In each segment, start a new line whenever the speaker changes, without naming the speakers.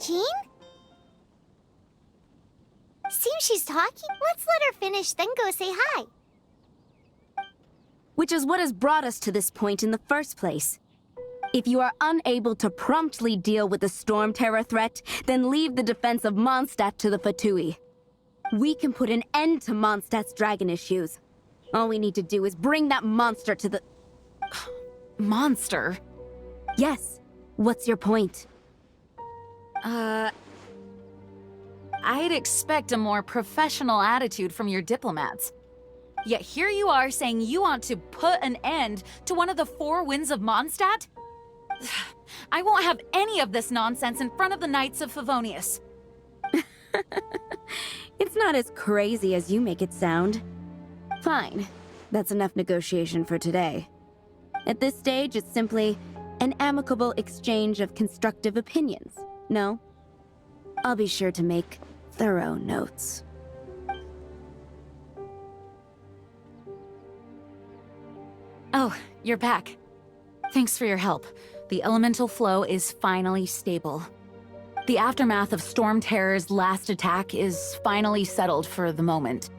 Jean? Seems she's talking. Let's let her finish, then go say hi.
Which is what has brought us to this point in the first place. If you are unable to promptly deal with the storm terror threat, then leave the defense of Mondstadt to the Fatui. We can put an end to Mondstadt's dragon issues. All we need to do is bring that monster to the...
Monster?
Yes. What's your point?
I'd expect a more professional attitude from your diplomats. Yet here you are saying you want to put an end to one of the four winds of Mondstadt? I won't have any of this nonsense in front of the Knights of Favonius.
It's not as crazy as you make it sound. Fine. That's enough negotiation for today. At this stage, it's simply an amicable exchange of constructive opinions, no? I'll be sure to make thorough notes.
Oh, you're back. Thanks for your help. The elemental flow is finally stable. The aftermath of Storm Terror's last attack is finally settled for the moment.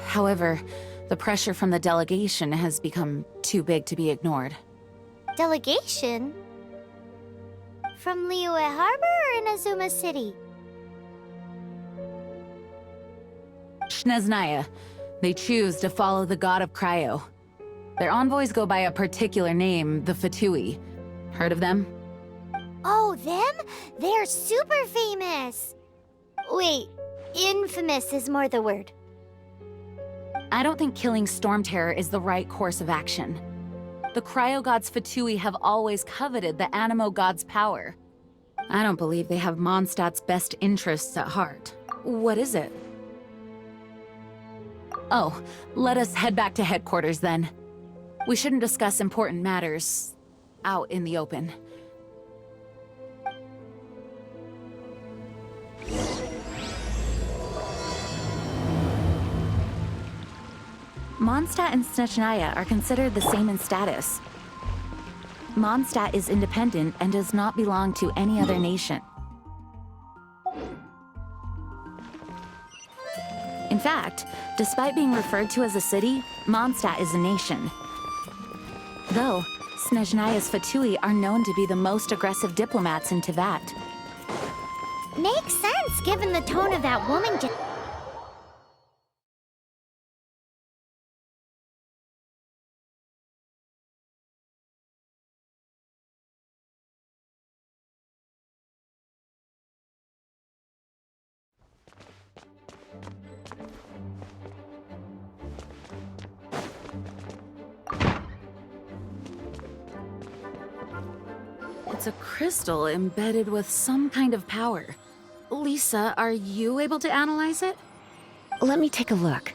However, the pressure from the delegation has become too big to be ignored.
Delegation? From Liyue Harbor or Inazuma City?
Snezhnaya. They choose to follow the god of Cryo. Their envoys go by a particular name, the Fatui. Heard of them?
Oh, them? They're super famous! Wait, infamous is more the word.
I don't think killing Storm Terror is the right course of action. The Cryo God's Fatui have always coveted the Animo God's power. I don't believe they have Mondstadt's best interests at heart. What is it? Oh, let us head back to headquarters then. We shouldn't discuss important matters out in the open. Mondstadt and Snezhnaya are considered the same in status. Mondstadt is independent and does not belong to any other nation. In fact, despite being referred to as a city, Mondstadt is a nation. Though, Snezhnaya's Fatui are known to be the most aggressive diplomats in Teyvat.
Makes sense, given the tone of that woman
It's a crystal embedded with some kind of power. Lisa, are you able to analyze it?
Let me take a look.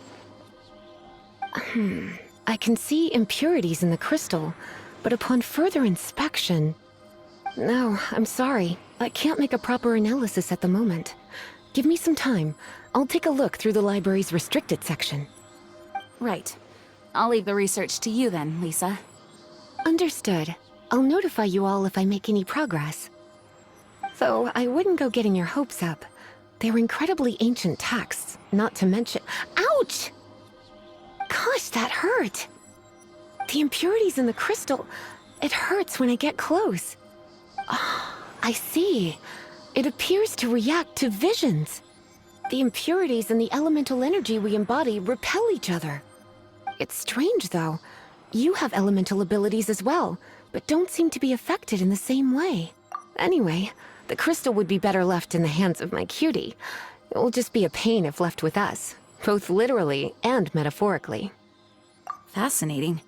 I can see impurities in the crystal, but upon further inspection... No, I'm sorry. I can't make a proper analysis at the moment. Give me some time. I'll take a look through the library's restricted section.
Right. I'll leave the research to you then, Lisa.
Understood. I'll notify you all if I make any progress. Though I wouldn't go getting your hopes up. They're incredibly ancient texts, not to mention— Ouch! Gosh, that hurt! The impurities in the crystal— it hurts when I get close. Oh, I see. It appears to react to visions. The impurities and the elemental energy we embody repel each other. It's strange, though. You have elemental abilities as well, but don't seem to be affected in the same way. Anyway, the crystal would be better left in the hands of my cutie. It will just be a pain if left with us, both literally and metaphorically.
Fascinating.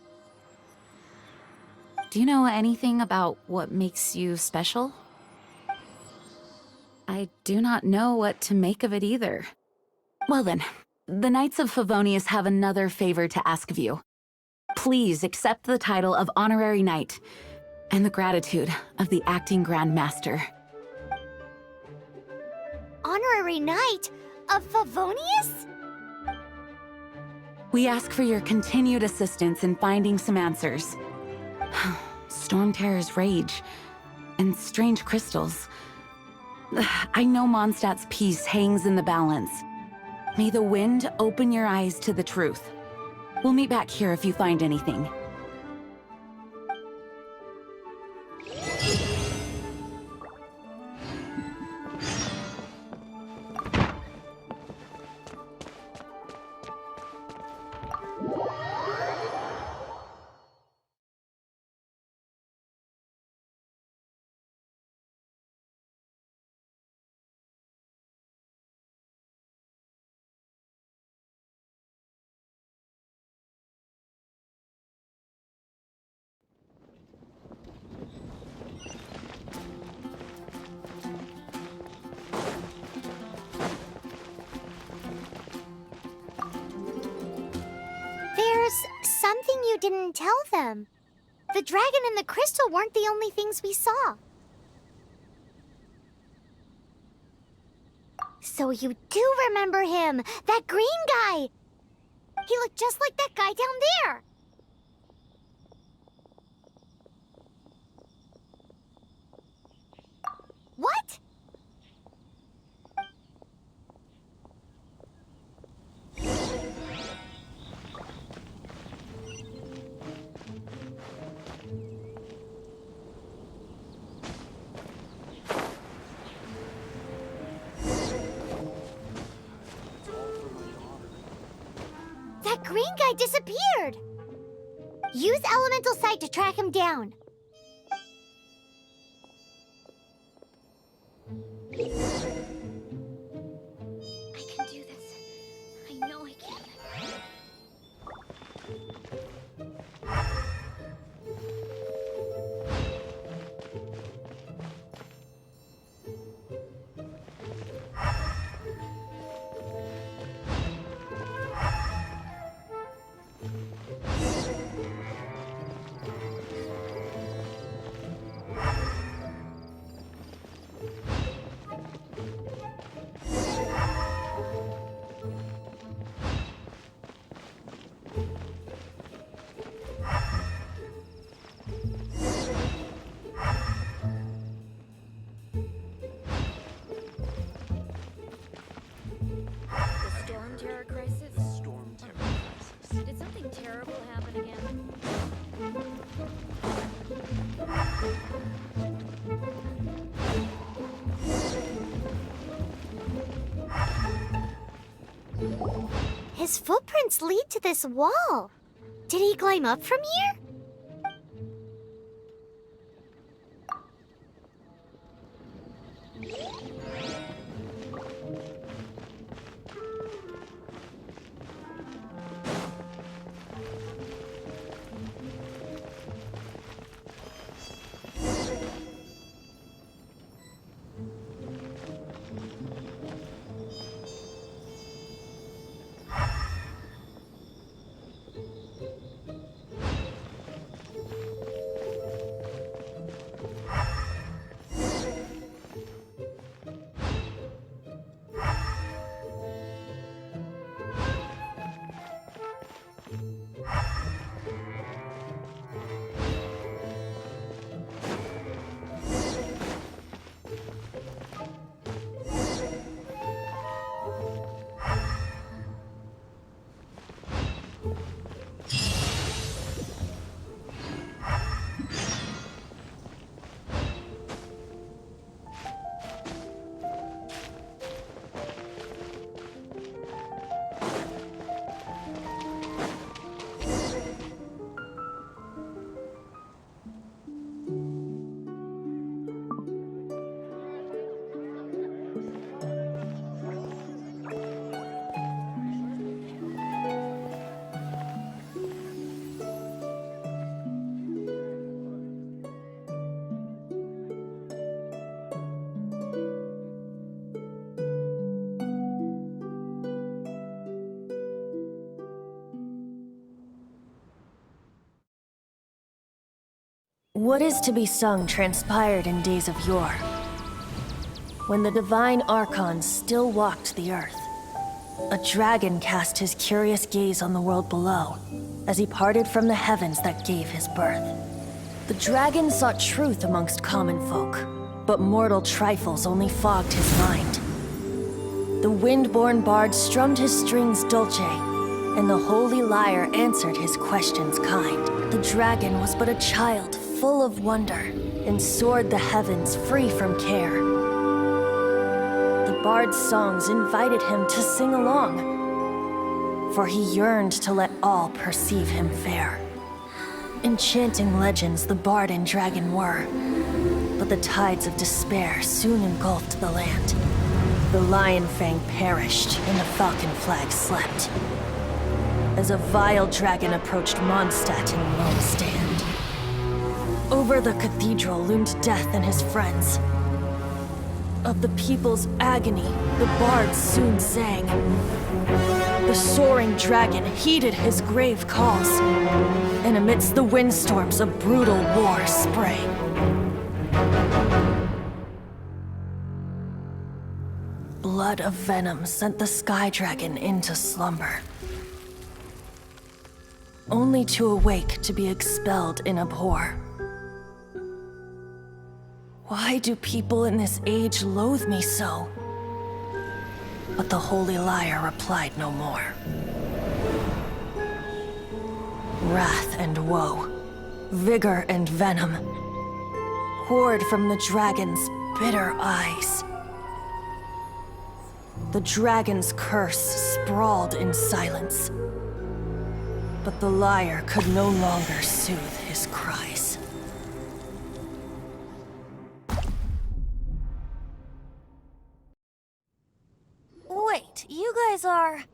Do you know anything about what makes you special? I do not know what to make of it either. Well then, the Knights of Favonius have another favor to ask of you. Please accept the title of Honorary Knight and the gratitude of the Acting Grand Master.
Honorary Knight of Favonius?
We ask for your continued assistance in finding some answers. Storm Terror's rage and strange crystals. I know Mondstadt's peace hangs in the balance. May the wind open your eyes to the truth. We'll meet back here if you find anything.
There's something you didn't tell them. The dragon and the crystal weren't the only things we saw. So you do remember him, that green guy! He looked just like that guy down there! What? That green guy disappeared! Use Elemental Sight to track him down. I can do this. I know I can.
Did something terrible happen again?
His footprints lead to this wall. Did he climb up from here?
What is to be sung transpired in days of yore, when the divine archons still walked the earth. A dragon cast his curious gaze on the world below, as he parted from the heavens that gave his birth. The dragon sought truth amongst common folk, but mortal trifles only fogged his mind. The wind-born bard strummed his strings dolce, and the holy lyre answered his questions kind. The dragon was but a child full of wonder, and soared the heavens free from care. The bard's songs invited him to sing along, for he yearned to let all perceive him fair. Enchanting legends the bard and dragon were, but the tides of despair soon engulfed the land. The lion fang perished, and the falcon flag slept, as a vile dragon approached Mondstadt in lone stand. Over the cathedral loomed death and his friends. Of the people's agony, the bards soon sang. The soaring dragon heeded his grave calls, and amidst the windstorms a brutal war sprang. Blood of venom sent the sky dragon into slumber, only to awake to be expelled in abhor. Why do people in this age loathe me so? But the holy lyre replied no more. Wrath and woe, vigor and venom, poured from the dragon's bitter eyes. The dragon's curse sprawled in silence, but the lyre could no longer soothe his cries. Wait, you guys are...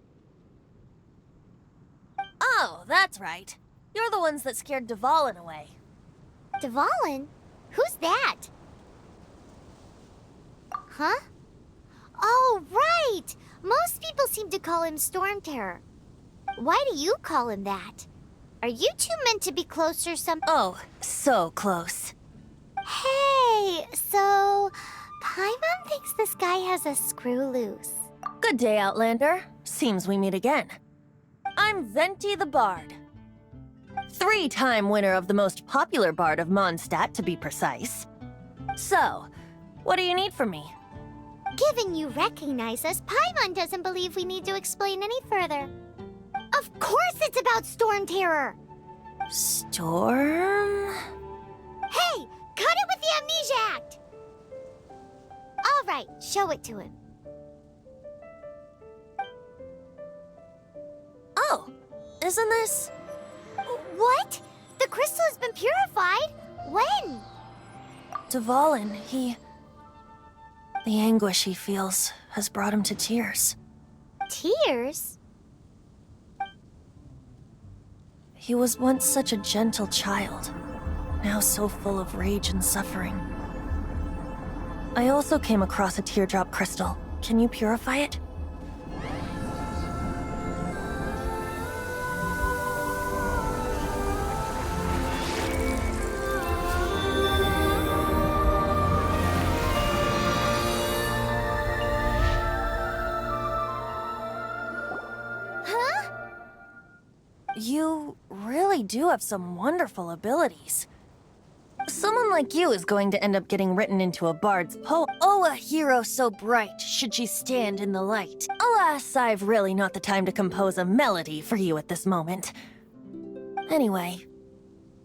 Oh, that's right. You're the ones that scared Dvalin away.
Dvalin? Who's that? Huh? Oh, right! Most people seem to call him Storm Terror. Why do you call him that? Are you two meant to be close or something?
Oh, so close.
Hey, so... Paimon thinks this guy has a screw loose.
Good day, Outlander. Seems we meet again. I'm Venti the Bard. 3-time winner of the most popular bard of Mondstadt, to be precise. So, what do you need from me?
Given you recognize us, Paimon doesn't believe we need to explain any further. Of course it's about Storm Terror!
Storm?
Hey! Cut it with the Amnesia Act! Alright, show it to him.
Oh, isn't this...
What? The crystal has been purified? When?
Dvalin, the anguish he feels has brought him to tears.
Tears?
He was once such a gentle child, now so full of rage and suffering. I also came across a teardrop crystal. Can you purify it? You really do have some wonderful abilities. Someone like you is going to end up getting written into a bard's poem. Oh, a hero so bright, should she stand in the light. Alas, I've really not the time to compose a melody for you at this moment. Anyway,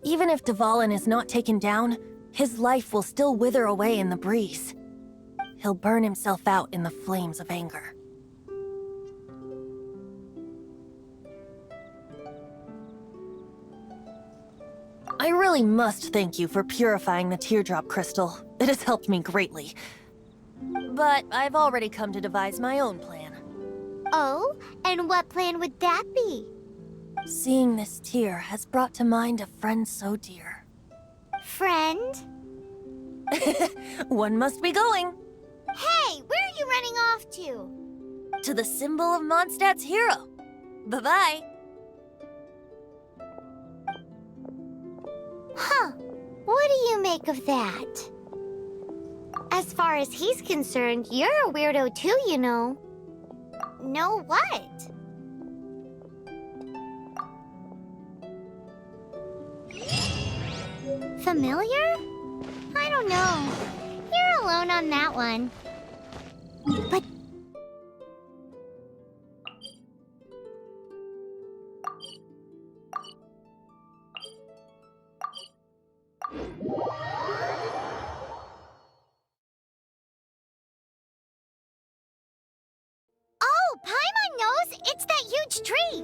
even if Dvalin is not taken down, his life will still wither away in the breeze. He'll burn himself out in the flames of anger. I really must thank you for purifying the teardrop crystal. It has helped me greatly. But I've already come to devise my own plan.
Oh, and what plan would that be?
Seeing this tear has brought to mind a friend so dear.
Friend?
One must be going.
Hey, where are you running off to?
To the symbol of Mondstadt's hero. Bye-bye.
Huh. What do you make of that? As far as he's concerned, you're a weirdo too, you know. Know what? Familiar? I don't know. You're a alone on that one. But... Oh, Paimon knows! It's that huge tree!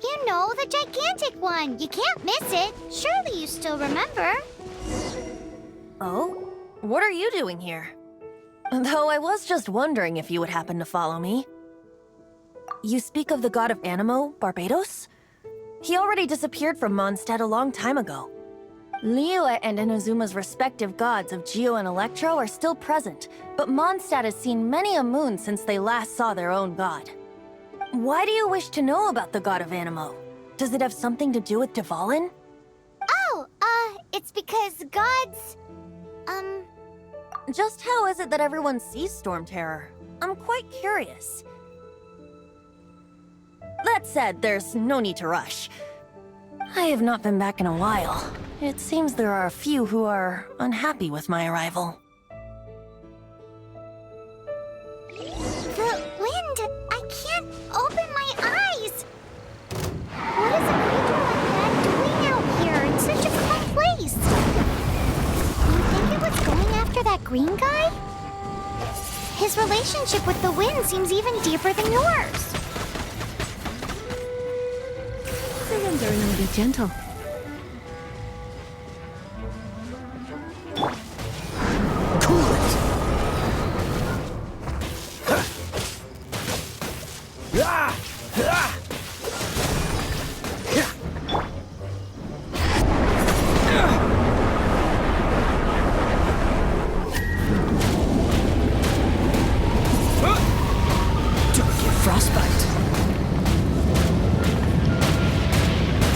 You know, the gigantic one. You can't miss it. Surely you still remember.
Oh? What are you doing here? Though I was just wondering if you would happen to follow me. You speak of the god of Animo, Barbados? He already disappeared from Mondstadt a long time ago. Liyue and Inazuma's respective gods of Geo and Electro are still present, but Mondstadt has seen many a moon since they last saw their own god. Why do you wish to know about the god of Animo? Does it have something to do with Dvalin?
Oh, it's because gods...
Just how is it that everyone sees Storm Terror? I'm quite curious. That said, there's no need to rush. I have not been back in a while. It seems there are a few who are unhappy with my arrival.
The wind! I can't open my eyes! What is a creature like that doing out here in such a calm place? You think it was going after that green guy? His relationship with the wind seems even deeper than yours.
Surrender and be gentle.
Cool it! Ah! Ah! Don't get frostbite.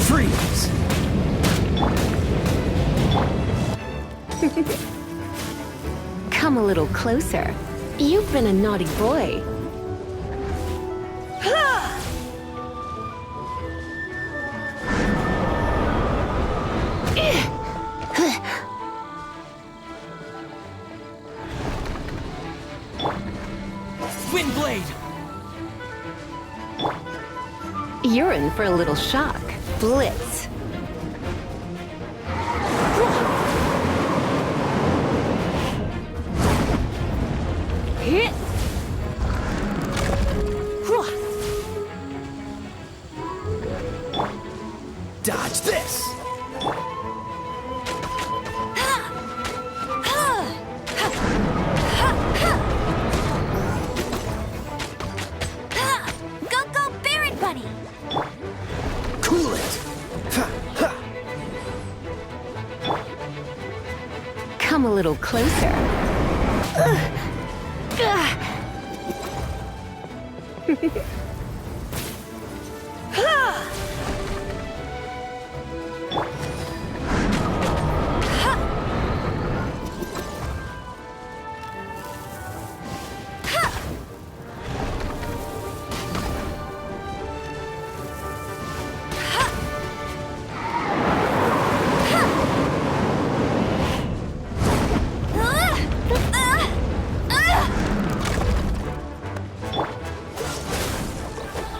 Freeze.
Come a little closer. You've been a naughty boy.
Windblade.
You're in for a little shock. Blitz.
Dodge this.
Go, Baron Bunny!
Cool it. Ha, ha.
Come a little closer.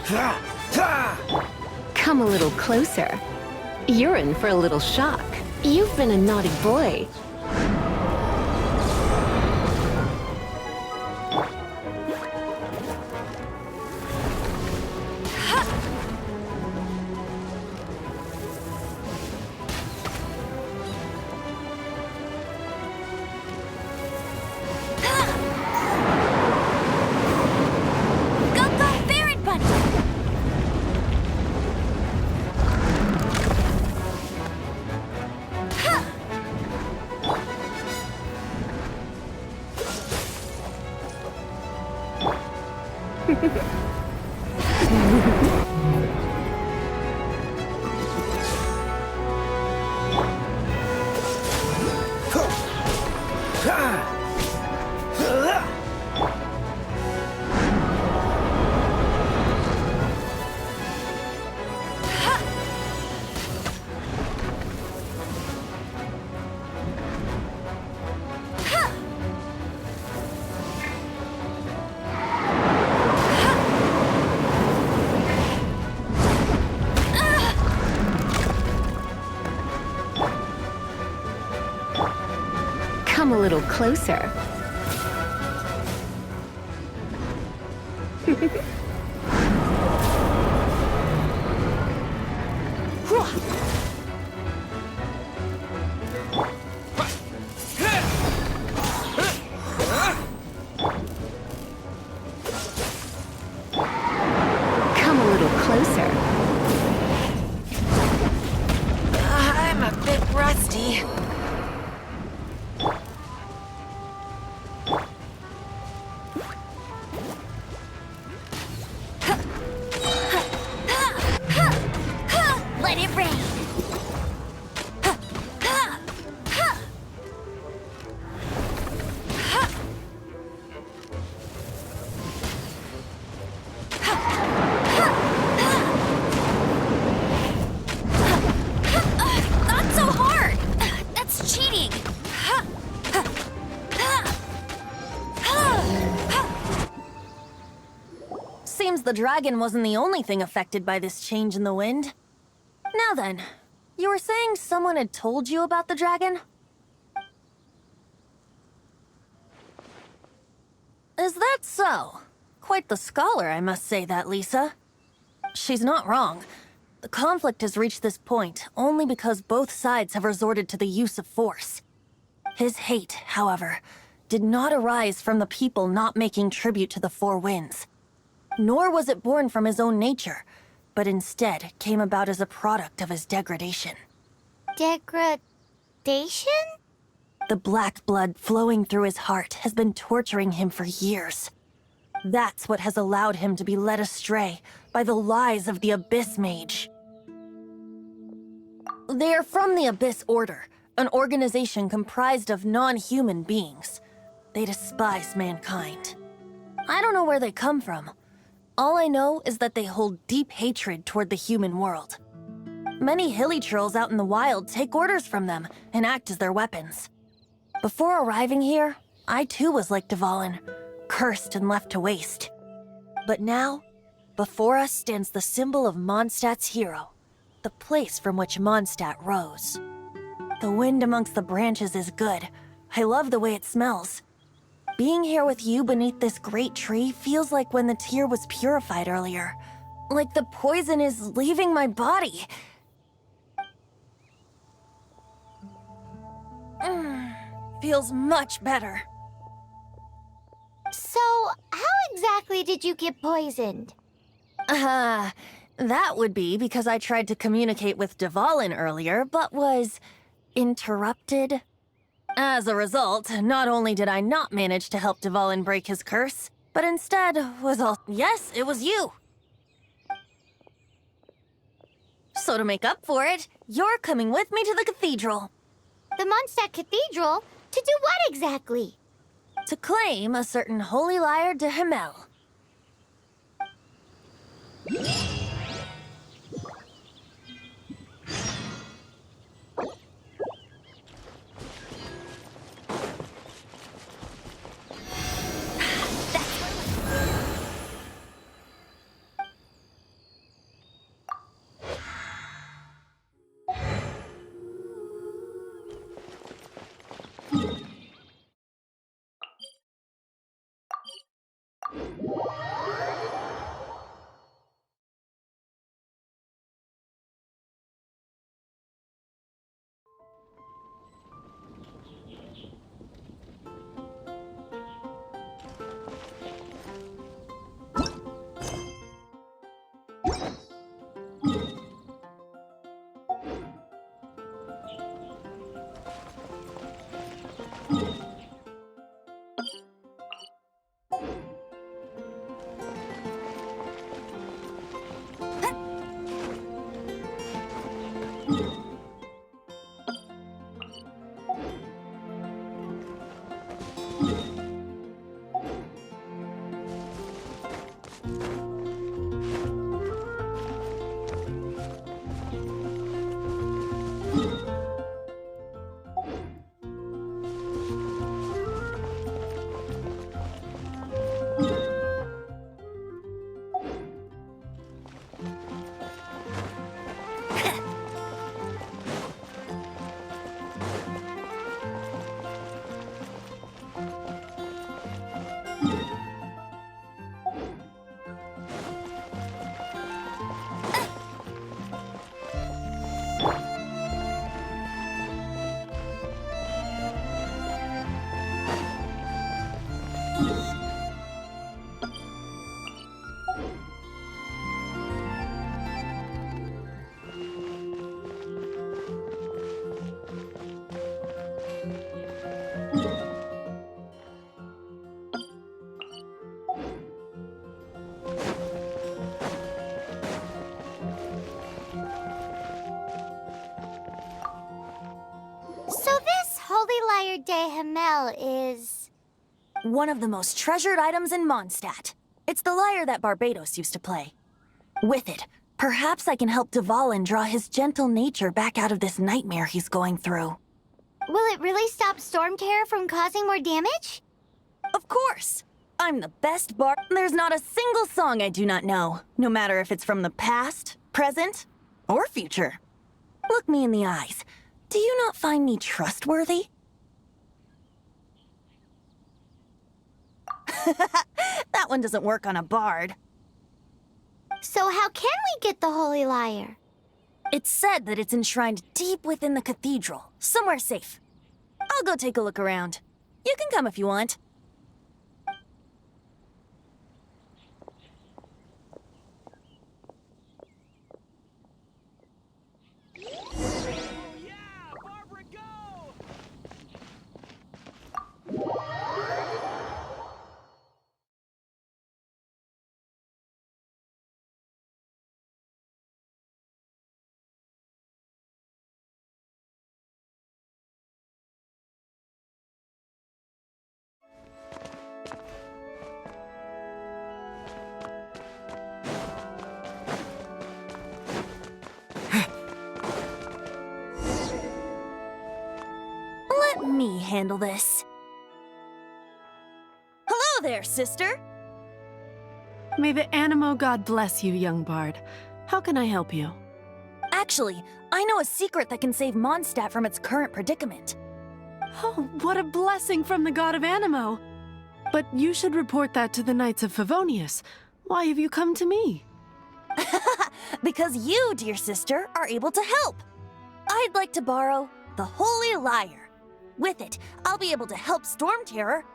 Ha, ha.
Come a little closer. You're in for a little shock. You've been a naughty boy.
Go, Baron Bunny!
Come a little closer. Come a little closer.
I'm a bit rusty.
Let it rain. Not so hard. That's cheating.
Seems the dragon wasn't the only thing affected by this change in the wind. Now then, you were saying someone had told you about the dragon? Is that so? Quite the scholar, I must say that, Lisa. She's not wrong. The conflict has reached this point only because both sides have resorted to the use of force. His hate, however, did not arise from the people not making tribute to the Four Winds. Nor was it born from his own nature, but instead came about as a product of his degradation.
Degradation?
The black blood flowing through his heart has been torturing him for years. That's what has allowed him to be led astray by the lies of the Abyss Mage. They are from the Abyss Order, an organization comprised of non-human beings. They despise mankind. I don't know where they come from. All I know is that they hold deep hatred toward the human world. Many hilly trolls out in the wild take orders from them and act as their weapons. Before arriving here, I too was like Dvalin, cursed and left to waste. But now, before us stands the symbol of Mondstadt's hero, the place from which Mondstadt rose. The wind amongst the branches is good. I love the way it smells. Being here with you beneath this great tree feels like when the tear was purified earlier. Like the poison is leaving my body. Feels much better.
So, how exactly did you get poisoned?
That would be because I tried to communicate with Dvalin earlier, but was interrupted. As a result, not only did I not manage to help Dvalin break his curse, but instead was all— yes, it was you. So to make up for it, you're coming with me to the cathedral.
The Mondstadt Cathedral? To do what exactly?
To claim a certain holy lyre de Himmel.
de Himmel is...
One of the most treasured items in Mondstadt. It's the lyre that Barbados used to play. With it, perhaps I can help Dvalin draw his gentle nature back out of this nightmare he's going through.
Will it really stop Storm Terror from causing more damage?
Of course! I'm the best bard. There's not a single song I do not know, no matter if it's from the past, present, or future. Look me in the eyes. Do you not find me trustworthy? That one doesn't work on a bard.
So how can we get the Holy Lyre?
It's said that it's enshrined deep within the cathedral, somewhere safe. I'll go take a look around. You can come if you want. Let me handle this. Hello there, sister!
May the Animo god bless you, young bard. How can I help you?
Actually, I know a secret that can save Mondstadt from its current predicament.
Oh, what a blessing from the god of Animo! But you should report that to the Knights of Favonius. Why have you come to me?
Because you, dear sister, are able to help. I'd like to borrow the Holy Lyre. With it, I'll be able to help Storm Terror.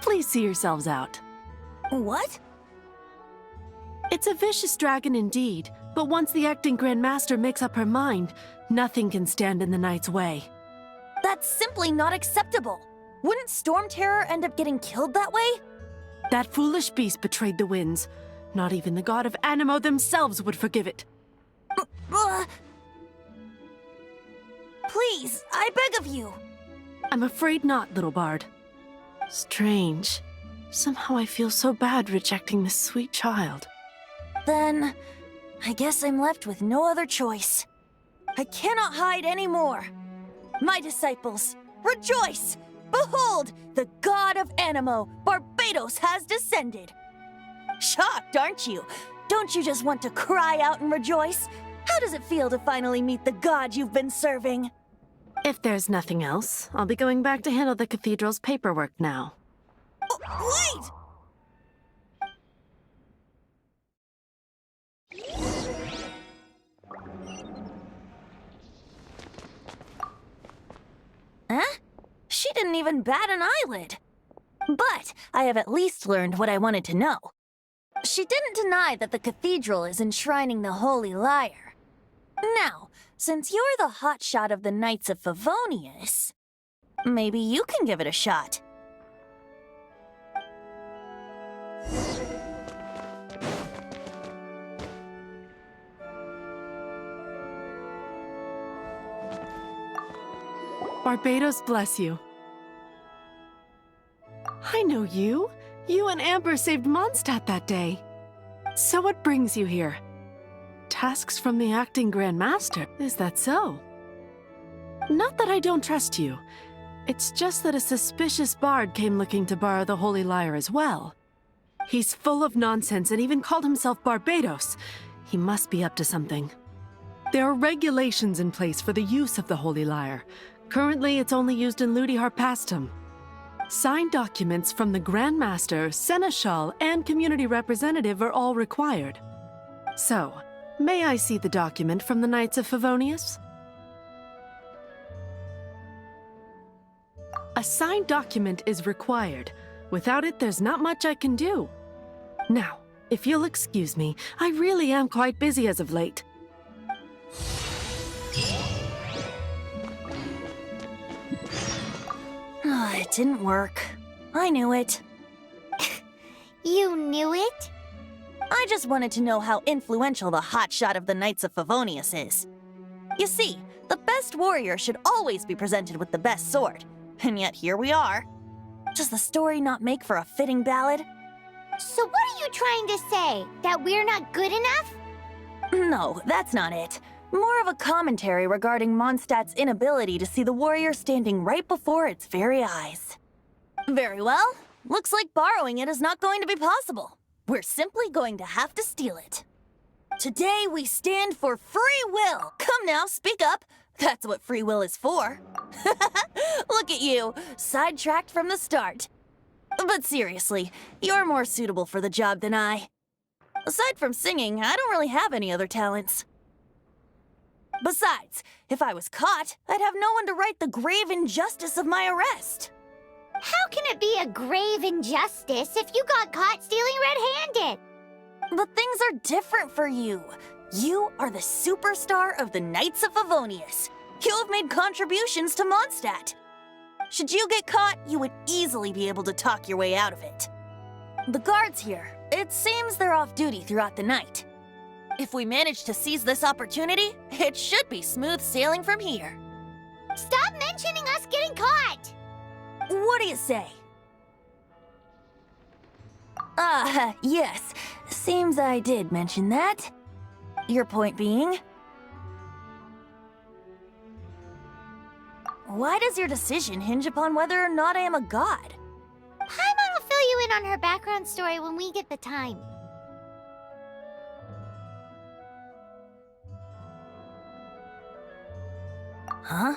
Please see yourselves out.
What?
It's a vicious dragon indeed, but once the acting Grand Master makes up her mind, nothing can stand in the Knight's way.
That's simply not acceptable. Wouldn't Storm Terror end up getting killed that way?
That foolish beast betrayed the winds. Not even the god of Animo themselves would forgive it.
Please, I beg of you.
I'm afraid not, little bard. Strange. Somehow I feel so bad rejecting this sweet child.
Then, I guess I'm left with no other choice. I cannot hide anymore. My disciples, rejoice! Behold, the god of Animo, Barbados, has descended. Shocked, aren't you? Don't you just want to cry out and rejoice? How does it feel to finally meet the god you've been serving?
If there's nothing else, I'll be going back to handle the cathedral's paperwork now.
Oh, wait! Huh? She didn't even bat an eyelid. But I have at least learned what I wanted to know. She didn't deny that the cathedral is enshrining the Holy Lyre. Now, since you're the hotshot of the Knights of Favonius, maybe you can give it a shot.
Barbados bless you. I know you. You and Amber saved Mondstadt that day. So what brings you here? Tasks from the acting Grand Master, is that so? Not that I don't trust you. It's just that a suspicious bard came looking to borrow the Holy Lyre as well. He's full of nonsense and even called himself Barbados. He must be up to something. There are regulations in place for the use of the Holy Lyre. Currently, it's only used in Ludi Harpastum. Signed documents from the Grand Master, Seneschal, and Community Representative are all required. So, may I see the document from the Knights of Favonius? A signed document is required. Without it, there's not much I can do. Now, if you'll excuse me, I really am quite busy as of late.
It didn't work. I knew it.
You knew it?
I just wanted to know how influential the hotshot of the Knights of Favonius is. You see, the best warrior should always be presented with the best sword.
And yet here we are. Does the story not make for a fitting ballad?
So what are you trying to say? That we're not good enough?
No, that's not it. More of a commentary regarding Mondstadt's inability to see the warrior standing right before its very eyes. Very well. Looks like borrowing it is not going to be possible. We're simply going to have to steal it. Today we stand for free will. Come now, speak up. That's what free will is for. Look at you, sidetracked from the start. But seriously, you're more suitable for the job than I. Aside from singing, I don't really have any other talents. Besides, if I was caught, I'd have no one to right the grave injustice of my arrest.
How can it be a grave injustice if you got caught stealing red-handed?
But things are different for you. You are the superstar of the Knights of Favonius. You have made contributions to Mondstadt. Should you get caught, you would easily be able to talk your way out of it. The guards here, it seems they're off duty throughout the night. If we manage to seize this opportunity, it should be smooth sailing from here.
Stop mentioning us getting caught!
What do you say? Yes. Seems I did mention that. Your point being? Why does your decision hinge upon whether or not I am a god?
Paimon will fill you in on her background story when we get the time.
Huh?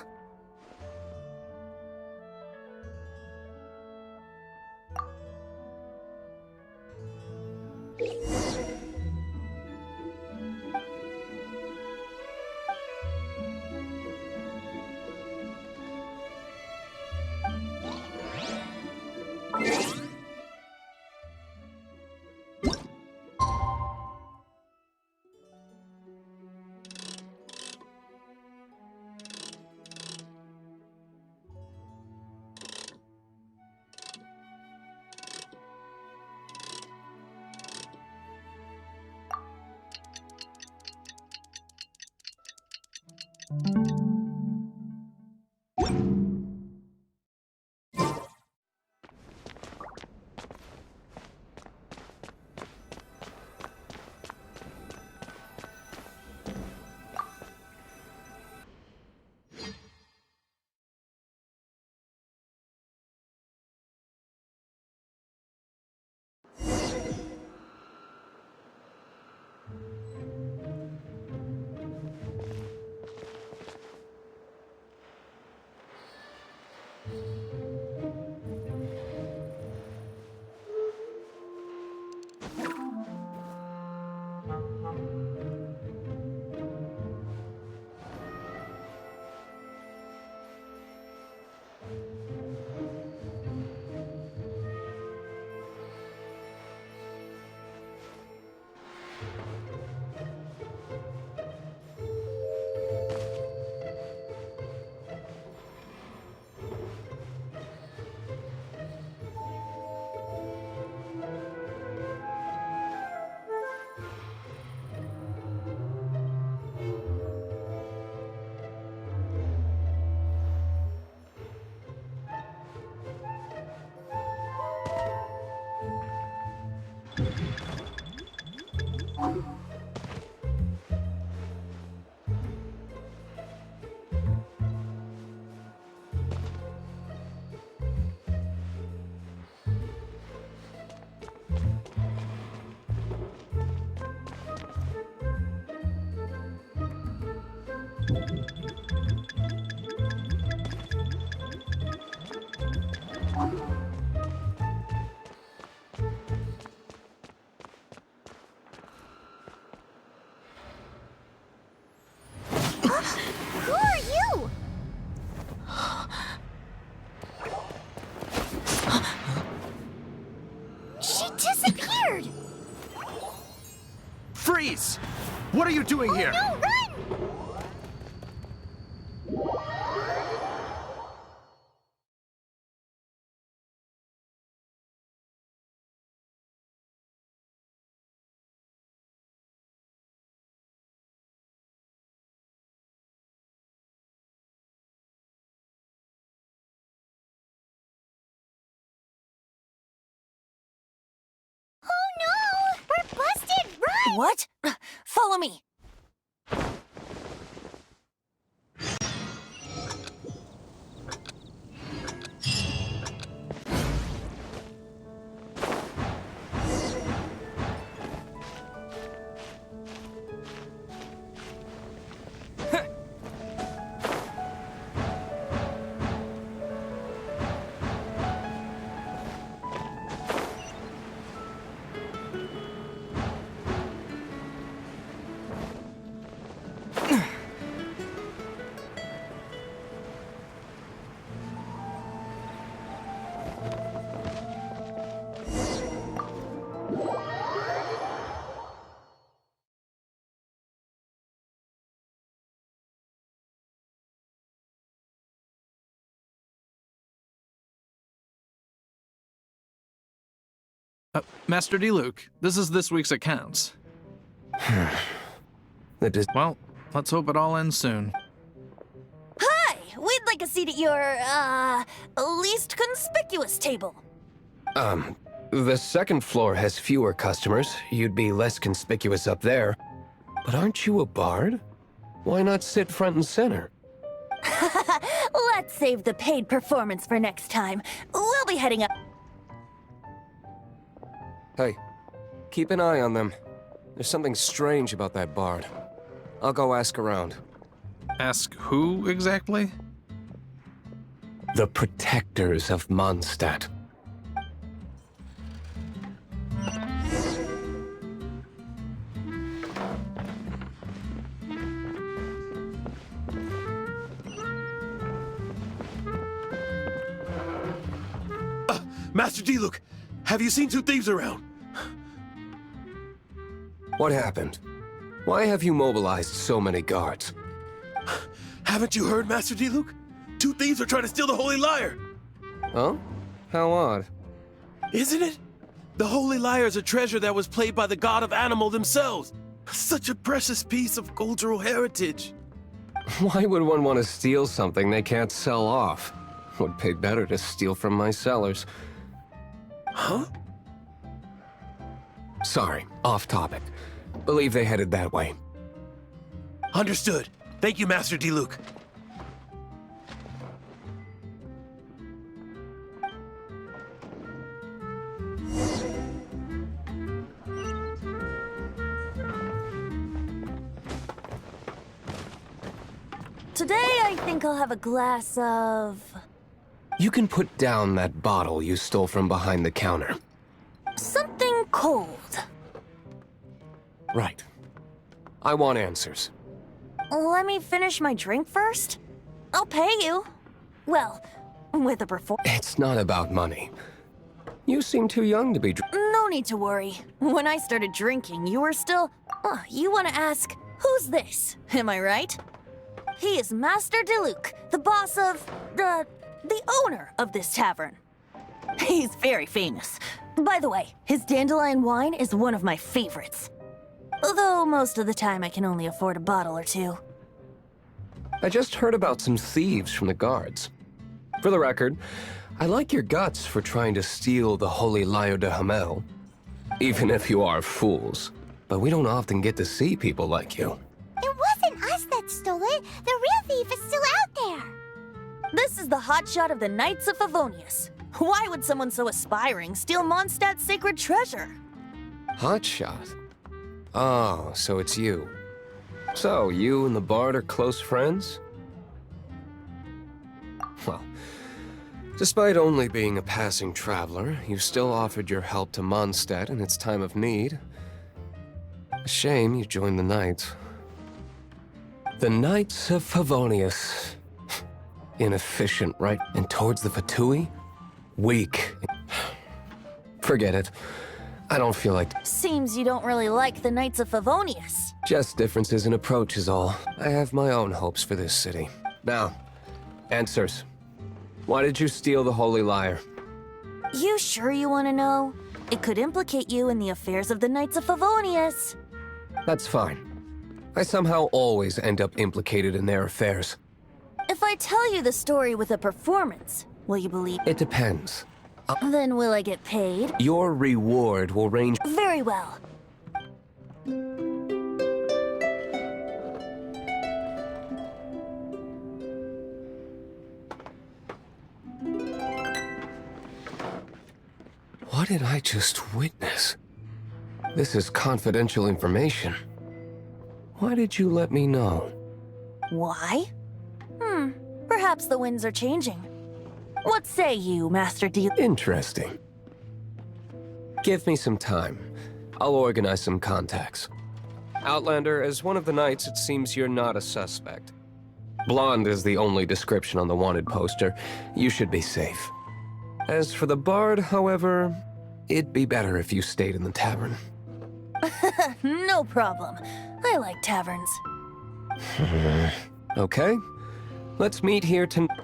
Who are you? She disappeared!
Freeze! What are you doing here?
No, run!
What? Follow me.
Master D-Luke, this is this week's accounts. Well, let's hope it all ends soon.
Hi! We'd like a seat at your, least conspicuous table.
The second floor has fewer customers. You'd be less conspicuous up there. But aren't you a bard? Why not sit front and center?
Let's save the paid performance for next time. We'll be heading up.
Hey, keep an eye on them. There's something strange about that bard. I'll go ask around.
Ask who exactly?
The protectors of Mondstadt.
Master D-Luke, have you seen two thieves around?
What happened? Why have you mobilized so many guards?
Haven't you heard, Master D-Luke? Two thieves are trying to steal the Holy Lyre!
Huh? How odd.
Isn't it? The Holy Lyre is a treasure that was played by the god of animal themselves. Such a precious piece of cultural heritage.
Why would one want to steal something they can't sell off? Would pay better to steal from my sellers.
Huh?
Sorry, off topic. Believe they headed that way.
Understood. Thank you, Master D-Luke.
Today, I think I'll have a glass of...
You can put down that bottle you stole from behind the counter.
something cold.
Right. I want answers.
Let me finish my drink first. I'll pay you. Well, with a
It's not about money. You seem too young to be
No need to worry. When I started drinking, you were still... you want to ask, who's this? Am I right? He is Master D-Luke, the boss of... the owner of this tavern. He's very famous. By the way, his dandelion wine is one of my favorites. Although most of the time I can only afford a bottle or two.
I just heard about some thieves from the guards. For the record, I like your guts for trying to steal the Holy Lyre de Hamel. Even if you are fools. But we don't often get to see people like you.
It wasn't us that stole it. The real thief is still out there.
This is the hotshot of the Knights of Favonius. Why would someone so aspiring steal Mondstadt's sacred treasure?
Hotshot? Oh, so it's you. So, you and the Bard are close friends? Well, despite only being a passing traveler, you still offered your help to Mondstadt in its time of need. A shame you joined the Knights. The Knights of Favonius. Inefficient, right? And towards the Fatui? Weak. Forget it. I don't feel like...
Seems you don't really like the Knights of Favonius.
Just differences in approach is all. I have my own hopes for this city. Now, answers. Why did you steal the Holy Lyre?
You sure you want to know? It could implicate you in the affairs of the Knights of Favonius.
That's fine. I somehow always end up implicated in their affairs.
If I tell you the story with a performance, will you believe?
It depends.
Then will I get paid?
Your reward will range...
Very well.
What did I just witness? This is confidential information. Why did you let me know?
Why? Perhaps the winds are changing. What say you, Master D?
Interesting. Give me some time. I'll organize some contacts. Outlander, as one of the knights, it seems you're not a suspect. Blonde is the only description on the wanted poster. You should be safe. As for the bard, however, it'd be better if you stayed in the tavern.
No problem. I like taverns.
Okay. Let's meet here tonight.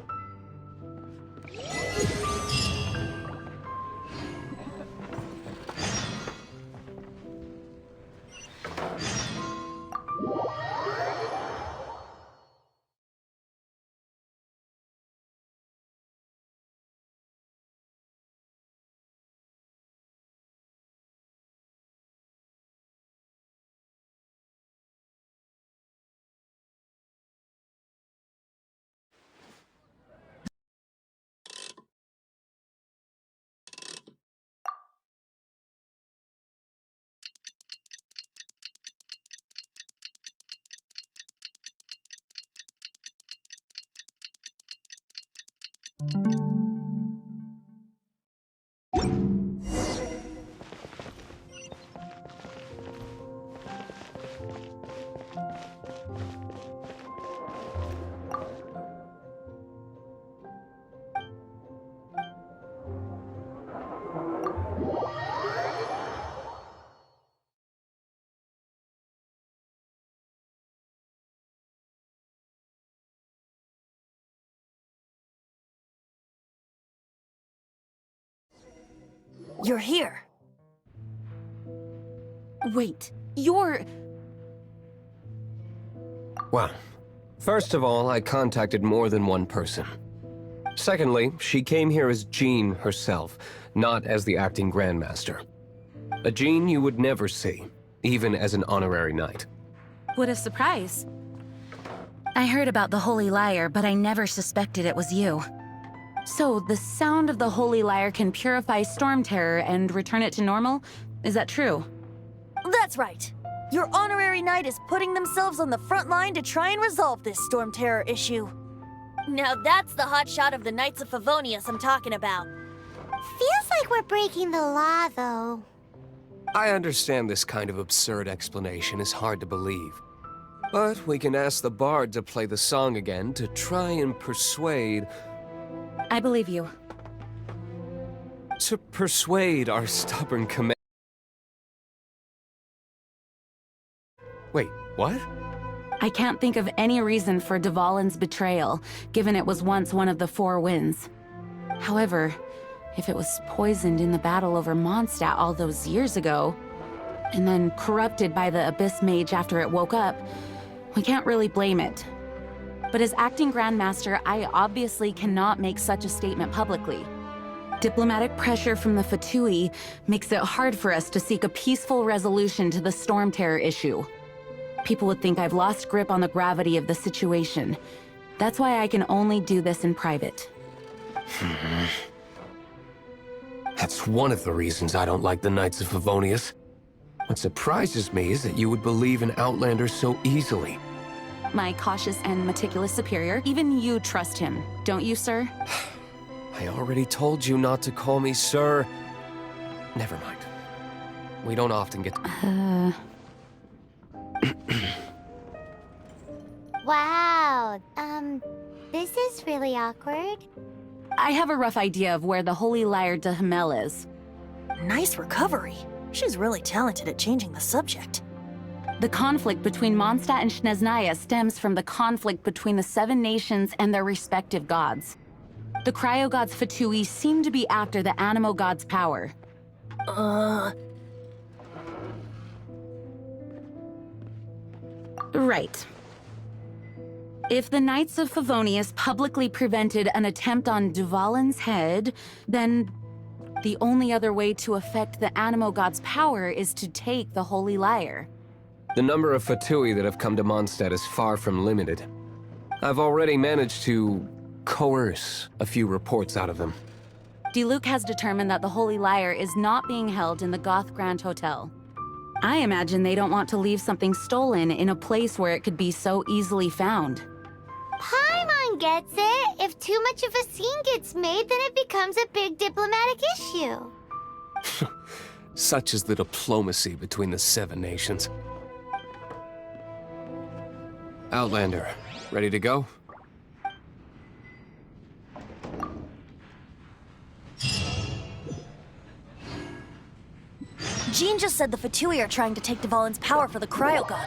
You're here.
Wait, you're...
Well, first of all, I contacted more than one person. Secondly, she came here as Jean herself, not as the acting Grandmaster. A Jean you would never see, even as an honorary knight.
What a surprise. I heard about the Holy Lyre, but I never suspected it was you. So, the sound of the Holy Lyre can purify Storm Terror and return it to normal? Is that true?
That's right. Your honorary knight is putting themselves on the front line to try and resolve this Storm Terror issue. Now that's the hot shot of the Knights of Favonius I'm talking about.
Feels like we're breaking the law, though.
I understand this kind of absurd explanation is hard to believe. But we can ask the bard to play the song again to try and persuade...
I believe you.
To persuade our stubborn command... Wait, what?
I can't think of any reason for Dvalin's betrayal, given it was once one of the Four Winds. However, if it was poisoned in the battle over Mondstadt all those years ago, and then corrupted by the Abyss Mage after it woke up, we can't really blame it. But as acting Grandmaster, I obviously cannot make such a statement publicly. Diplomatic pressure from the Fatui makes it hard for us to seek a peaceful resolution to the Storm Terror issue. People would think I've lost grip on the gravity of the situation. That's why I can only do this in private.
That's one of the reasons I don't like the Knights of Favonius. What surprises me is that you would believe in Outlanders so easily.
My cautious and meticulous superior, even you trust him, don't you, sir?
I already told you not to call me sir. Never mind. We don't often get...
Wow, this is really awkward.
I have a rough idea of where the Holy Lyre de Himmel is.
Nice recovery. She's really talented at changing the subject.
The conflict between Mondstadt and Snezhnaya stems from the conflict between the Seven Nations and their respective gods. The Cryo-gods Fatui seem to be after the Animo god's power. Right. If the Knights of Favonius publicly prevented an attempt on Dvalin's head, then the only other way to affect the Animo god's power is to take the Holy Lyre.
The number of Fatui that have come to Mondstadt is far from limited. I've already managed to coerce a few reports out of them.
Diluc has determined that the Holy Lyre is not being held in the Goth Grand Hotel. I imagine they don't want to leave something stolen in a place where it could be so easily found.
Paimon gets it. If too much of a scene gets made, then it becomes a big diplomatic issue.
Such is the diplomacy between the 7 nations. Outlander, ready to go?
Jean just said the Fatui are trying to take Dvalin's power for the Cryo God.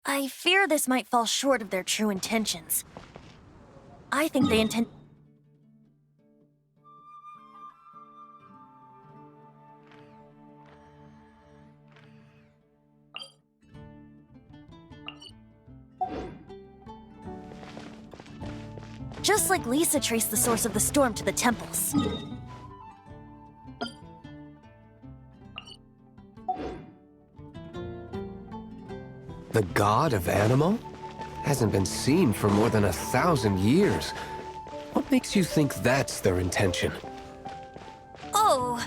I fear this might fall short of their true intentions. I think they intend... Just like Lisa traced the source of the storm to the temples.
The god of Animo? Hasn't been seen for more than 1,000 years. What makes you think that's their intention?
Oh...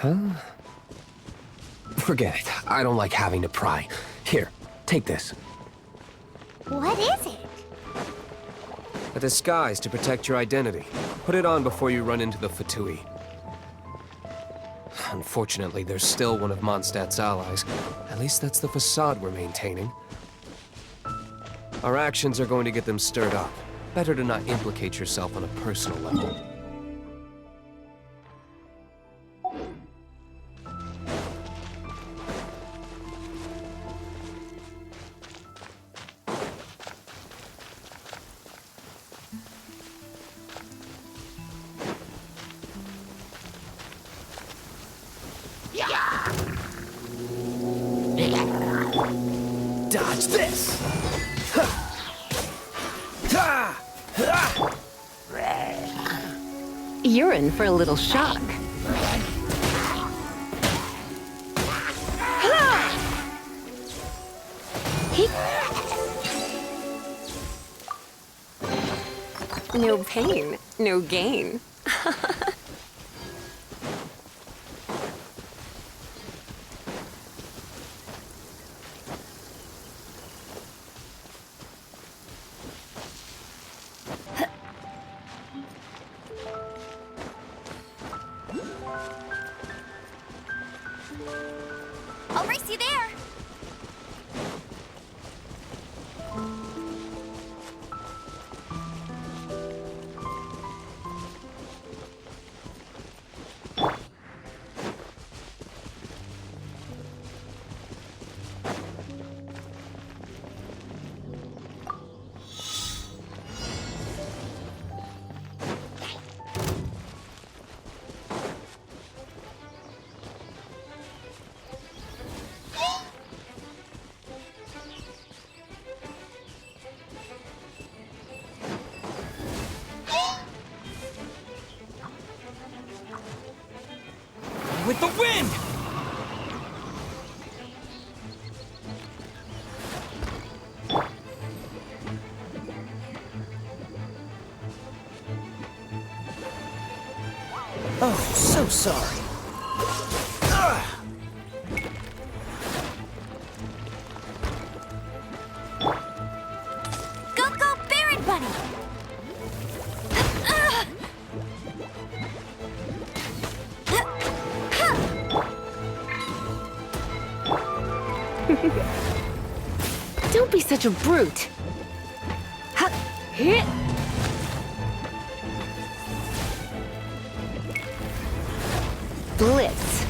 Huh? Forget it. I don't like having to pry. Here, take this.
What is it?
A disguise to protect your identity. Put it on before you run into the Fatui. Unfortunately, there's still one of Mondstadt's allies. At least that's the facade we're maintaining. Our actions are going to get them stirred up. Better to not implicate yourself on a personal level.
Dodge this!
You're in for a little shock. No pain, no gain.
I'll race you there.
With the wind! Oh, so sorry.
Go, go, Baron Bunny!
Don't be such a brute. Ha! Hit! Blitz.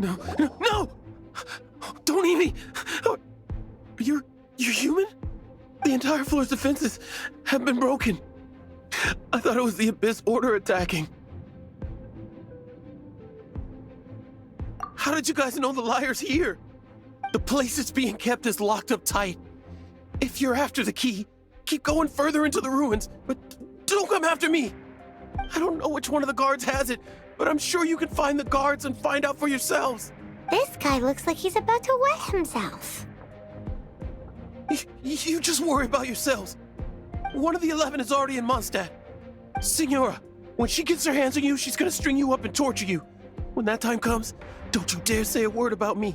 No, no, no! Don't eat me! You're human? The entire floor's defenses have been broken. I thought it was the Abyss Order attacking. How did you guys know the liar's here? The place it's being kept is locked up tight. If you're after the key, keep going further into the ruins, but don't come after me. I don't know which one of the guards has it, but I'm sure you can find the guards and find out for yourselves.
This guy looks like he's about to wet himself.
You just worry about yourselves. One of the 11 is already in Mondstadt. Signora, when she gets her hands on you, she's gonna string you up and torture you. When that time comes, don't you dare say a word about me.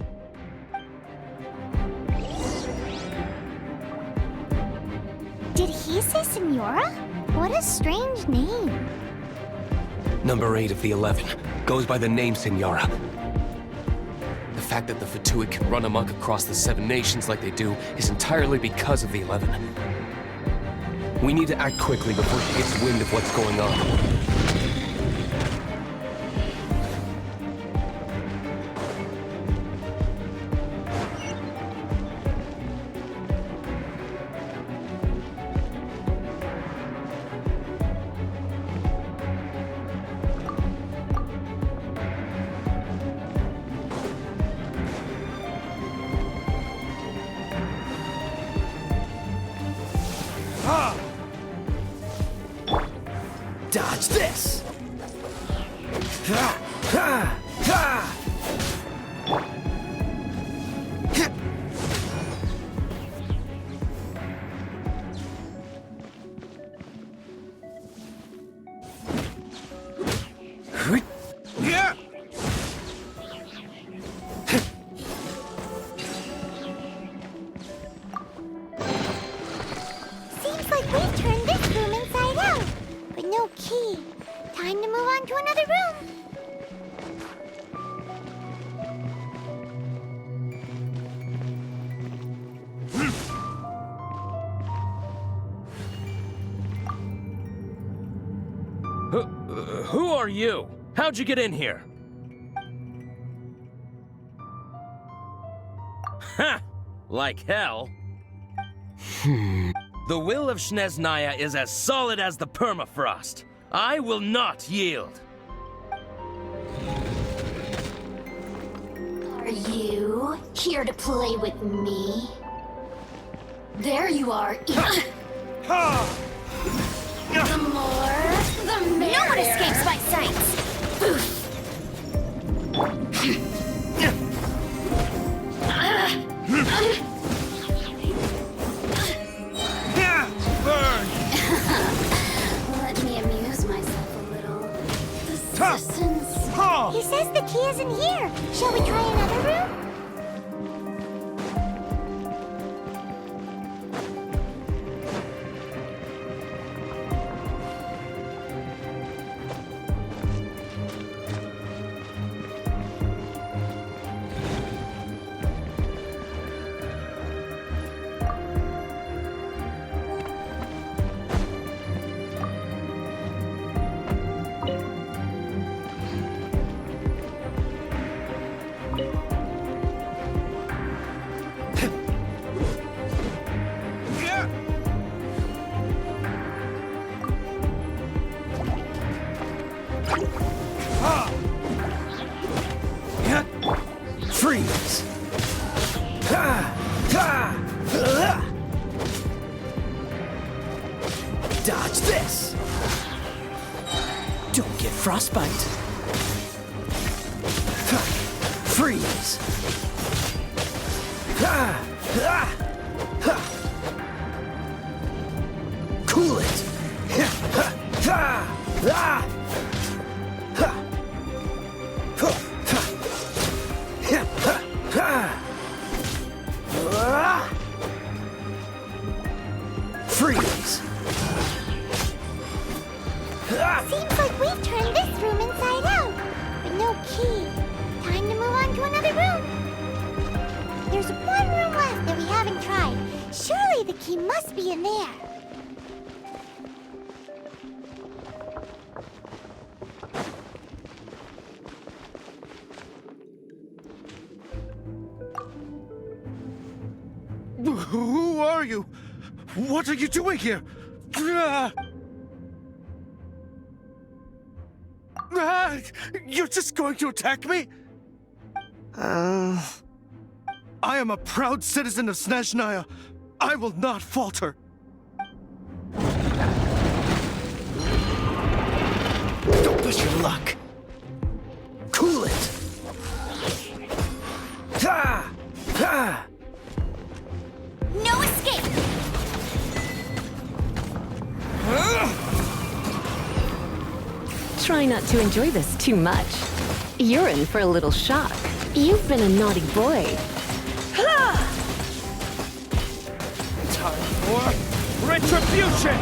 Did he say Senora? What a strange name.
Number 8 of the 11 goes by the name Senora. The fact that the Fatui can run amok across the 7 nations like they do is entirely because of the 11. We need to act quickly before she gets wind of what's going on.
Dodge this!
Seems like we've turned this room inside out, but no key. Time to move on to another room.
Who are you? How'd you get in here? Ha! Like hell. The will of Snezhnaya is as solid as the permafrost. I will not yield.
Are you here to play with me? There you are. The more, the merrier.
No one escapes my sights.
Let me amuse myself a little. The distance.
He says the key isn't here. Shall we try another room?
Freeze! Dodge this! Don't get frostbite. Freeze! Cool it! Freeze!
Seems like we've turned this room inside out, but no key. Time to move on to another room. There's one room left that we haven't tried. Surely the key must be in there.
Who are you? What are you doing here? You're just going to attack me? I am a proud citizen of Snezhnaya. I will not falter.
Don't push your luck. Cool it. Ha! Ha!
No escape!
Try not to enjoy this too much. You're in for a little shock. You've been a naughty boy.
Time for retribution!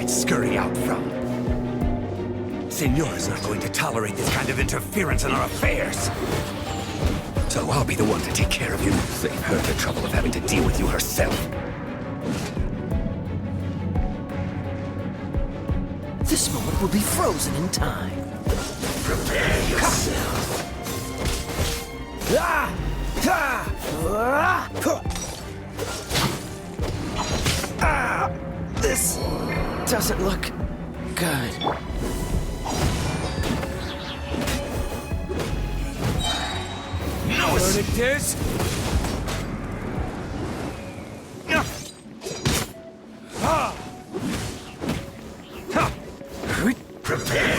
Scurry out from. Senora's not going to tolerate this kind of interference in our affairs. So I'll be the one to take care of you. Save her the trouble of having to deal with you herself.
This moment will be frozen in time.
Prepare yourself.
This doesn't look good.
No, it is. Prepare.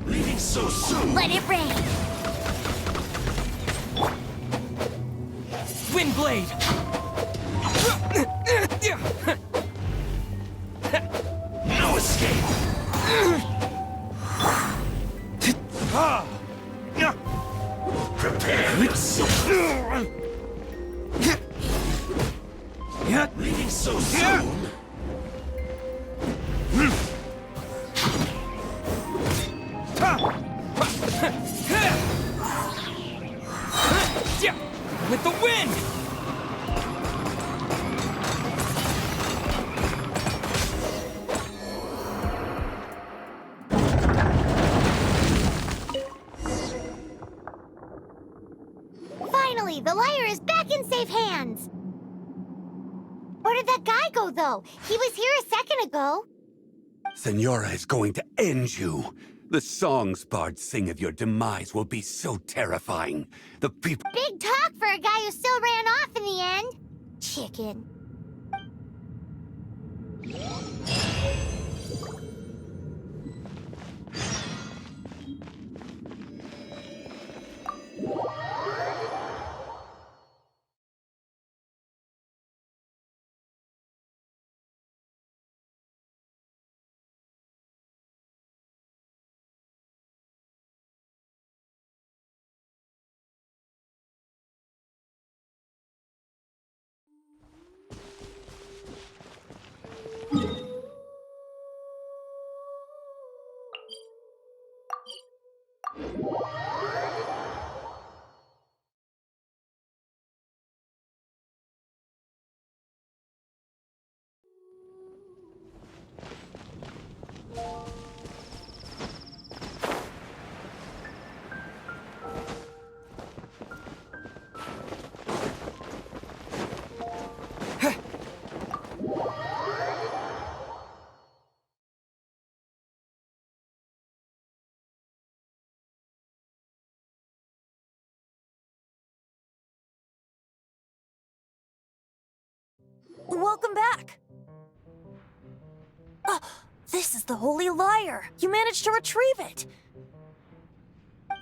Leaving so soon.
Let it rain!
Wind blade!
No escape. Prepare yourself. Leaving so soon.
With the wind!
Finally, the lyre is back in safe hands! Where did that guy go, though? He was here a second ago.
Senora is going to end you. The songs bards sing of your demise will be so terrifying. The people...
Big talk for a guy who still ran off in the end. Chicken.
welcome back. This is the Holy Lyre. You managed to retrieve it.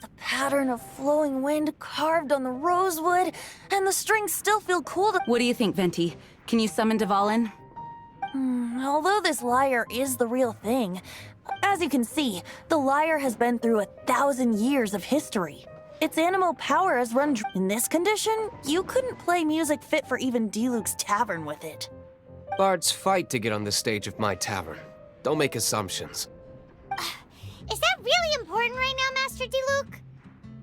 The pattern of flowing wind carved on the rosewood, and the strings still feel cool to—
What do you think, Venti? Can you summon Dvalin?
Although this lyre is the real thing, as you can see, the lyre has been through 1,000 years of history. Its animo power has run in this condition, you couldn't play music fit for even Diluc's tavern with it.
Bards fight to get on the stage of my tavern. Don't make assumptions.
Is that really important right now, Master Diluc?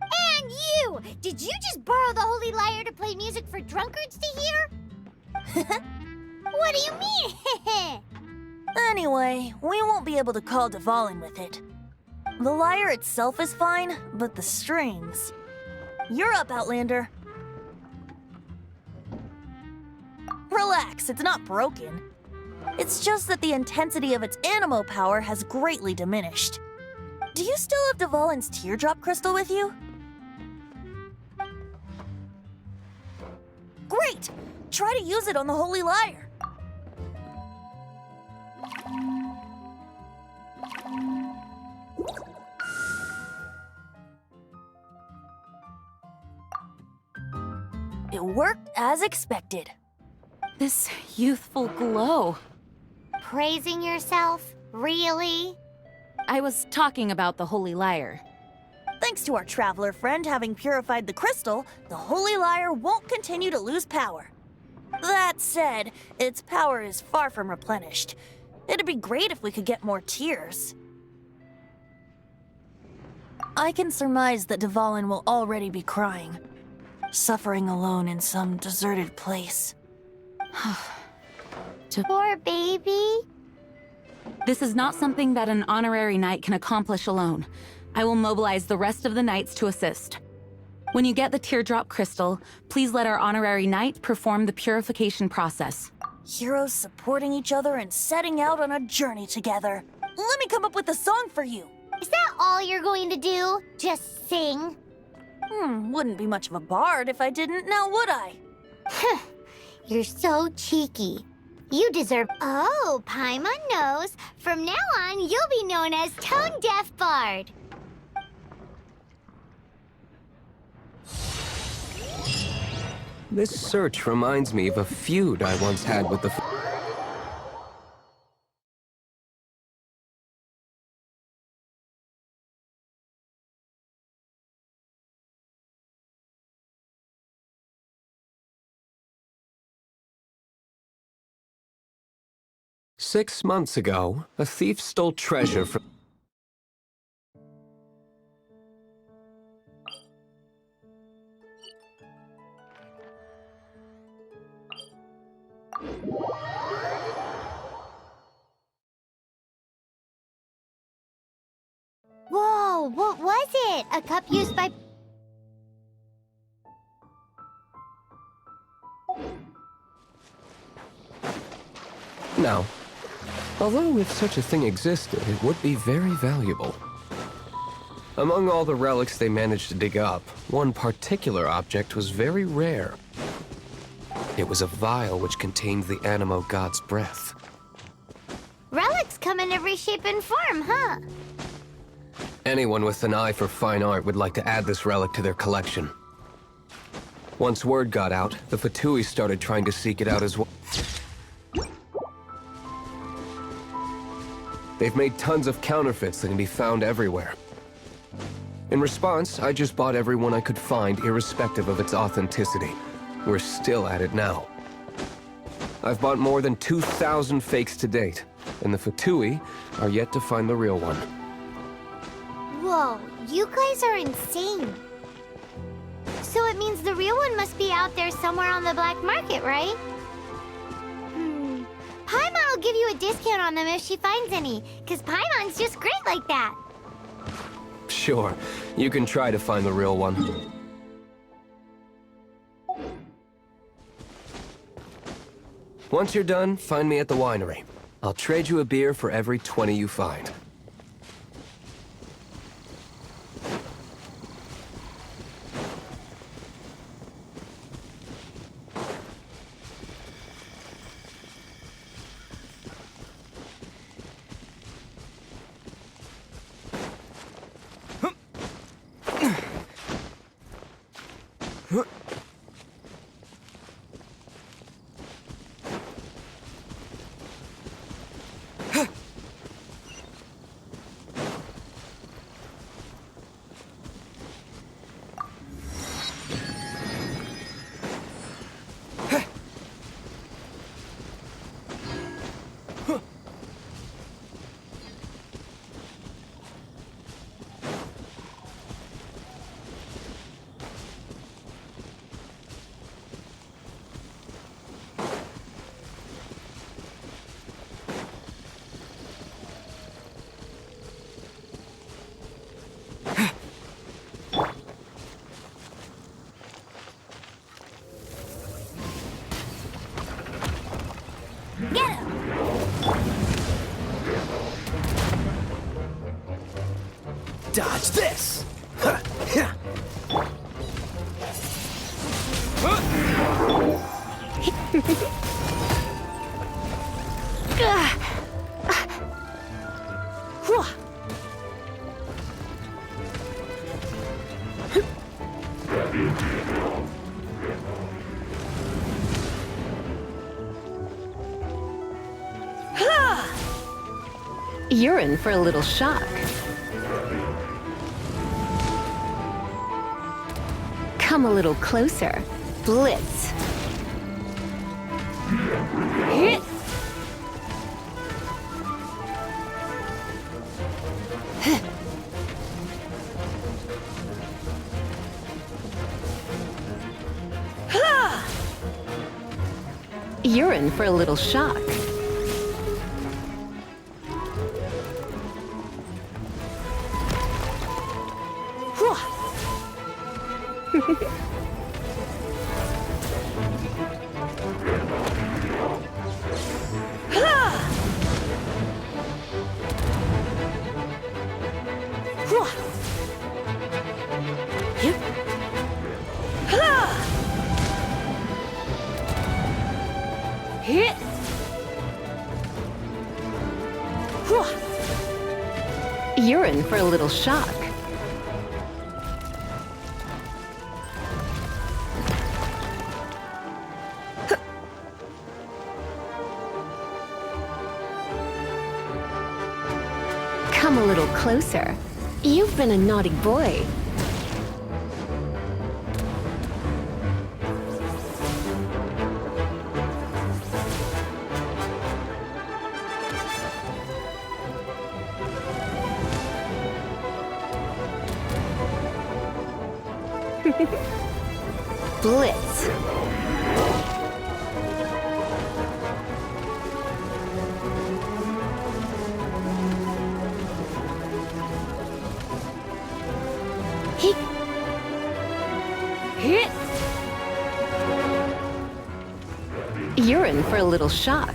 And you! Did you just borrow the Holy Lyre to play music for drunkards to hear? What do you mean?
Anyway, we won't be able to call Dvalin with it. The lyre itself is fine, but the strings... You're up, Outlander. Relax, it's not broken. It's just that the intensity of its animo power has greatly diminished. Do you still have Dvalin's teardrop crystal with you? Great! Try to use it on the Holy Lyre. It worked as expected.
This youthful glow.
Praising yourself? Really?
I was talking about the Holy Lyre.
Thanks to our traveler friend having purified the crystal, the Holy Lyre won't continue to lose power. That said, its power is far from replenished. It'd be great if we could get more tears. I can surmise that Dvalin will already be crying, suffering alone in some deserted place.
Poor baby.
This is not something that an honorary knight can accomplish alone. I will mobilize the rest of the knights to assist. When you get the teardrop crystal, please let our honorary knight perform the purification process.
Heroes supporting each other and setting out on a journey together. Let me come up with a song for you.
Is that all you're going to do? Just sing?
Wouldn't be much of a bard if I didn't, now would I?
You're so cheeky. You deserve— Oh, Paimon knows. From now on, you'll be known as Tone Deaf Bard.
This search reminds me of a feud I once had with the... 6 months ago, a thief stole treasure from...
Whoa, what was it? A cup used by—
Now, although if such a thing existed, it would be very valuable. Among all the relics they managed to dig up, one particular object was very rare. It was a vial which contained the Animo God's breath.
Relics come in every shape and form, huh?
Anyone with an eye for fine art would like to add this relic to their collection. Once word got out, the Fatui started trying to seek it out as well. They've made tons of counterfeits that can be found everywhere. In response, I just bought every one I could find, irrespective of its authenticity. We're still at it now. I've bought more than 2,000 fakes to date, and the Fatui are yet to find the real one.
Whoa, you guys are insane. So it means the real one must be out there somewhere on the black market, right? Paimon will give you a discount on them if she finds any, because Paimon's just great like that.
Sure, you can try to find the real one. Once you're done, find me at the winery. I'll trade you a beer for every 20 you find.
Dodge this!
You're in for a little shock. Come a little closer. Blitz. Hit. You're in for a little shock. You're in for a little shock. Come a little closer. You've been a naughty boy. Blitz. Hit. You're in for a little shock.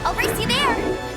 I'll race you there!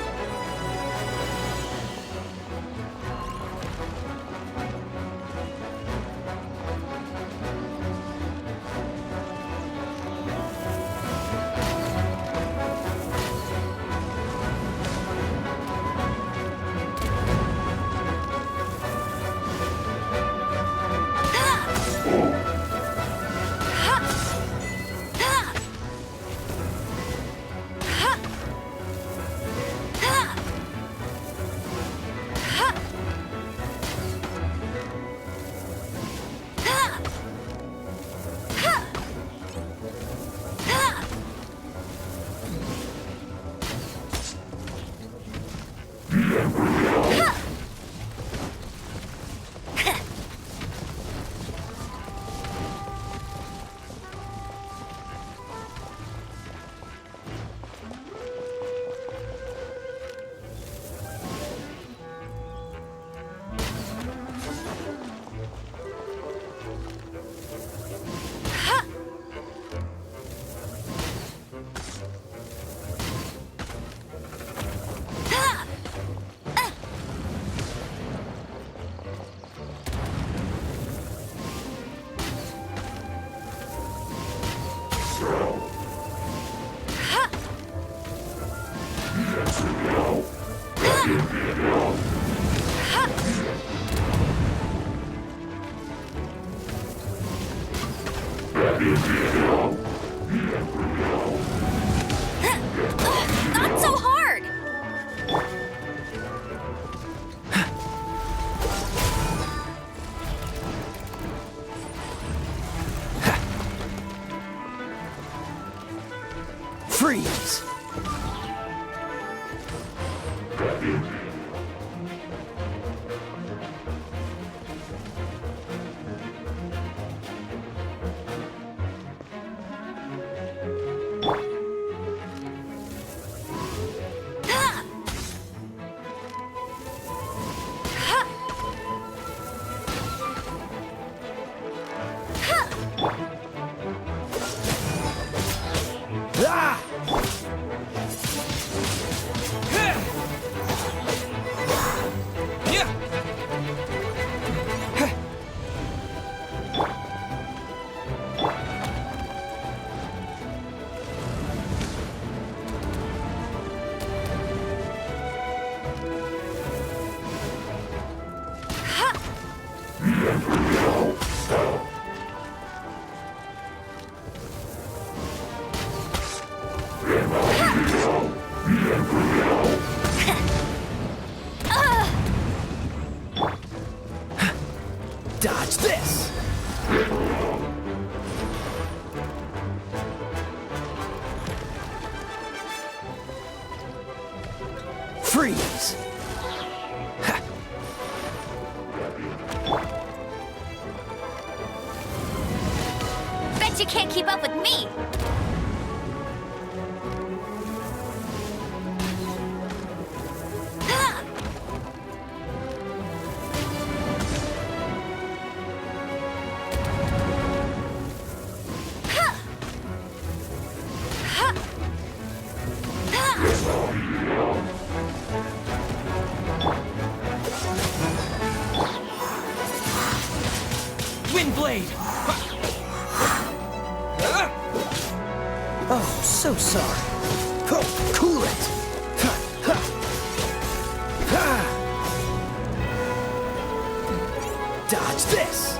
Not so hard!
Freeze! Dodge this! Freeze!
Bet you can't keep up with me!
Windblade!
Oh, so sorry. Oh, cool it! Dodge this!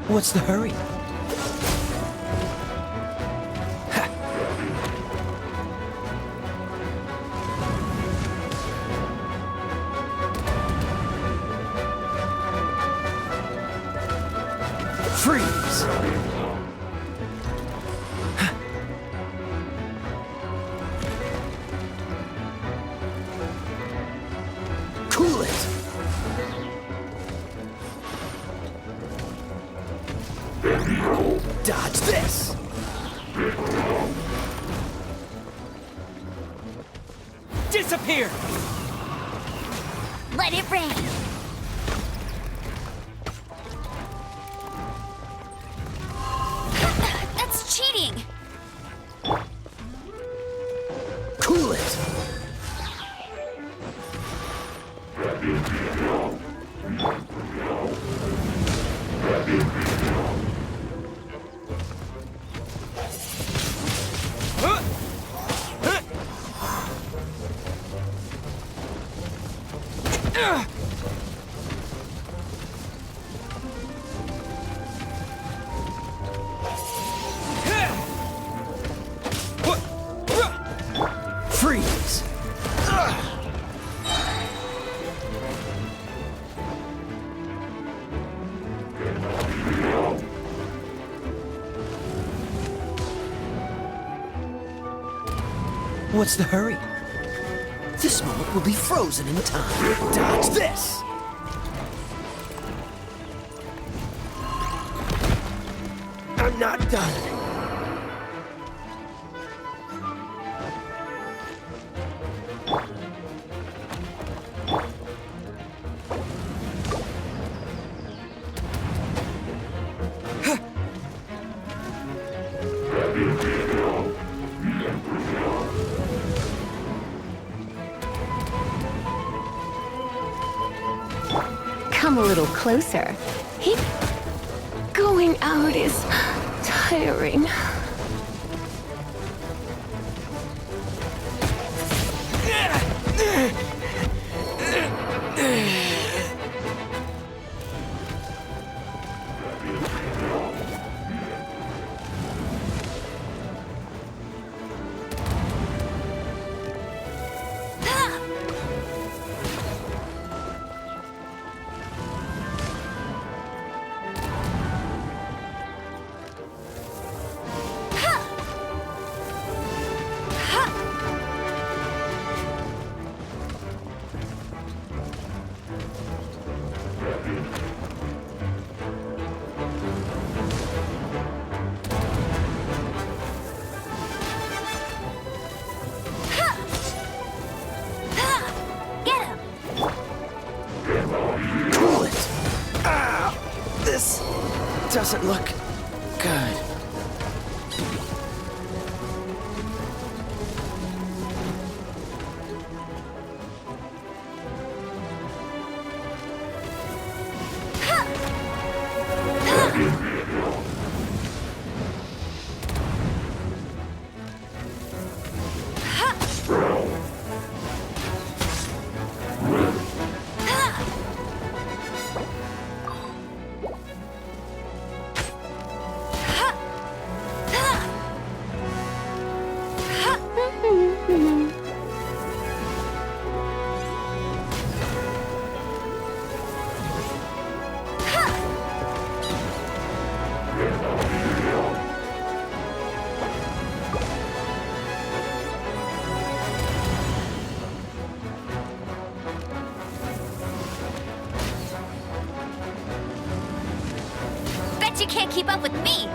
What's the hurry? Freeze! Cool it! Dodge this!
Disappear!
Let it rain! That's cheating!
Cool it! Freeze! What's the hurry? This moment will be frozen in time. Dodge this! I'm not done.
come a little closer. Going out is tiring.
Doesn't look good.
Bet you can't keep up with me!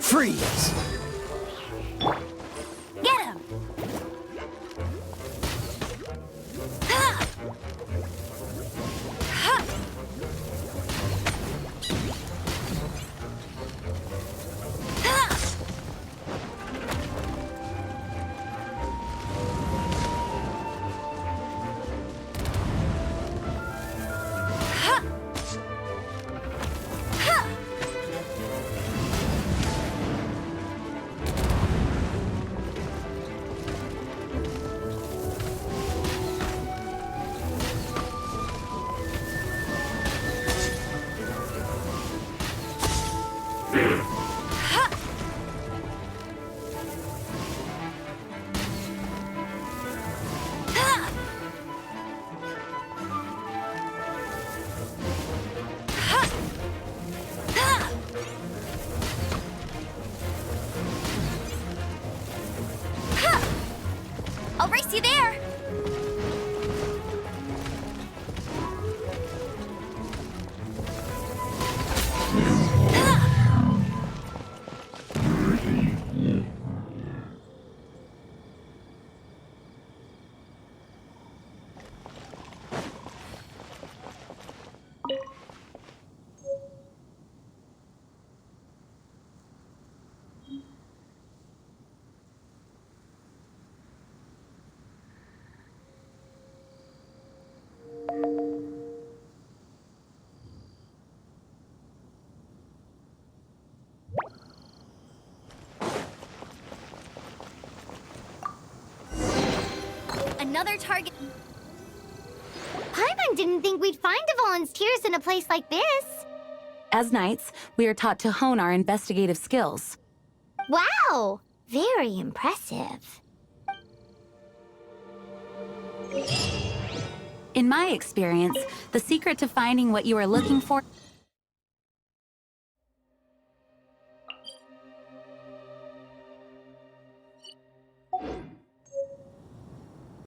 Freeze!
Get him! I'll race you there! Another target.
Paimon didn't think we'd find the volunteers in a place like this.
As knights, we are taught to hone our investigative skills.
Wow! Very impressive.
In my experience, the secret to finding what you are looking for